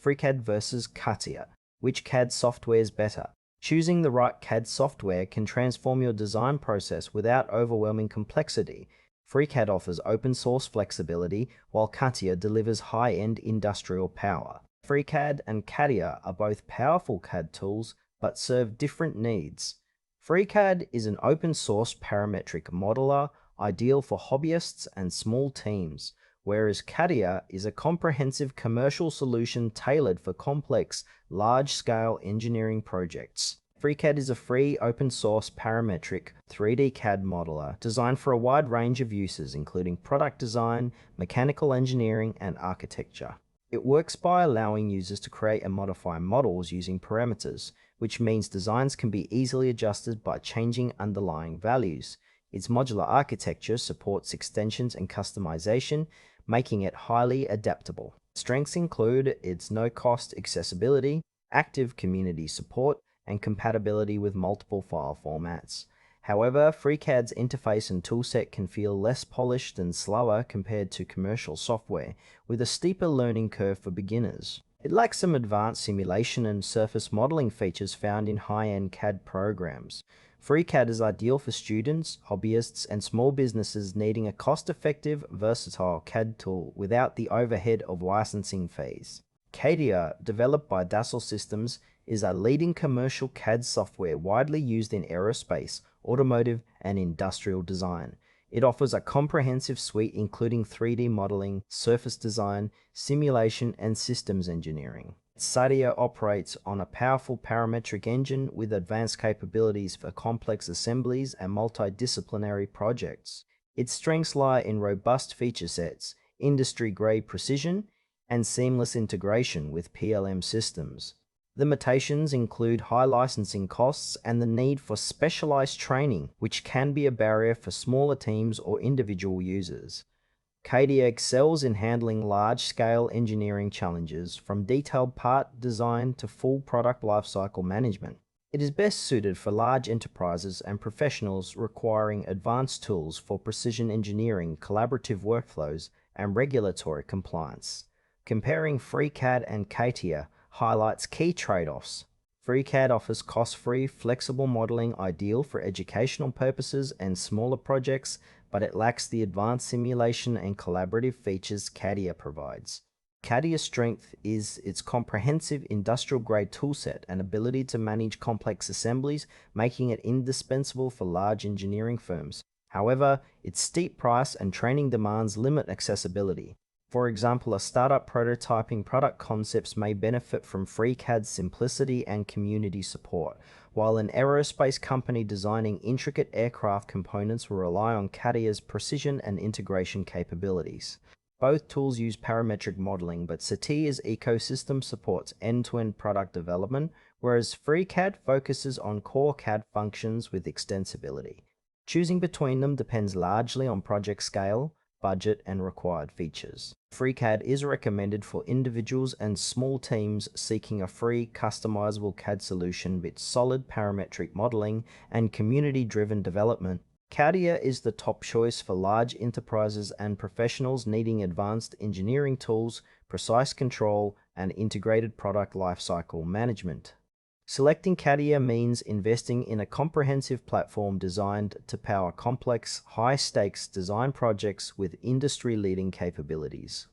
FreeCAD versus CATIA. Which CAD software is better? Choosing the right CAD software can transform your design process without overwhelming complexity. FreeCAD offers open source flexibility, while CATIA delivers high-end industrial power. FreeCAD and CATIA are both powerful CAD tools, but serve different needs. FreeCAD is an open source parametric modeler, ideal for hobbyists and small teams, whereas CATIA is a comprehensive commercial solution tailored for complex, large-scale engineering projects. FreeCAD is a free, open-source, parametric 3D CAD modeler designed for a wide range of uses, including product design, mechanical engineering, and architecture. It works by allowing users to create and modify models using parameters, which means designs can be easily adjusted by changing underlying values. Its modular architecture supports extensions and customization, making it highly adaptable. Strengths include its no-cost accessibility, active community support, and compatibility with multiple file formats. However, FreeCAD's interface and toolset can feel less polished and slower compared to commercial software, with a steeper learning curve for beginners. It lacks some advanced simulation and surface modeling features found in high-end CAD programs. FreeCAD is ideal for students, hobbyists, and small businesses needing a cost-effective, versatile CAD tool without the overhead of licensing fees. CATIA, developed by Dassault Systems, is a leading commercial CAD software widely used in aerospace, automotive, and industrial design. It offers a comprehensive suite including 3D modeling, surface design, simulation, and systems engineering. CATIA operates on a powerful parametric engine with advanced capabilities for complex assemblies and multidisciplinary projects. Its strengths lie in robust feature sets, industry-grade precision, and seamless integration with PLM systems. Limitations include high licensing costs and the need for specialized training, which can be a barrier for smaller teams or individual users. CATIA excels in handling large-scale engineering challenges, from detailed part design to full product lifecycle management. It is best suited for large enterprises and professionals requiring advanced tools for precision engineering, collaborative workflows, and regulatory compliance. Comparing FreeCAD and CATIA highlights key trade-offs. FreeCAD offers cost-free, flexible modeling ideal for educational purposes and smaller projects, but it lacks the advanced simulation and collaborative features CATIA provides. CATIA's strength is its comprehensive industrial-grade toolset and ability to manage complex assemblies, making it indispensable for large engineering firms. However, its steep price and training demands limit accessibility. For example, a startup prototyping product concepts may benefit from FreeCAD's simplicity and community support, while an aerospace company designing intricate aircraft components will rely on CATIA's precision and integration capabilities. Both tools use parametric modeling, but CATIA's ecosystem supports end-to-end product development, whereas FreeCAD focuses on core CAD functions with extensibility. Choosing between them depends largely on project scale, budget, and required features. FreeCAD is recommended for individuals and small teams seeking a free, customizable CAD solution with solid parametric modeling and community-driven development. CATIA is the top choice for large enterprises and professionals needing advanced engineering tools, precise control, and integrated product lifecycle management. Selecting CATIA means investing in a comprehensive platform designed to power complex, high-stakes design projects with industry-leading capabilities.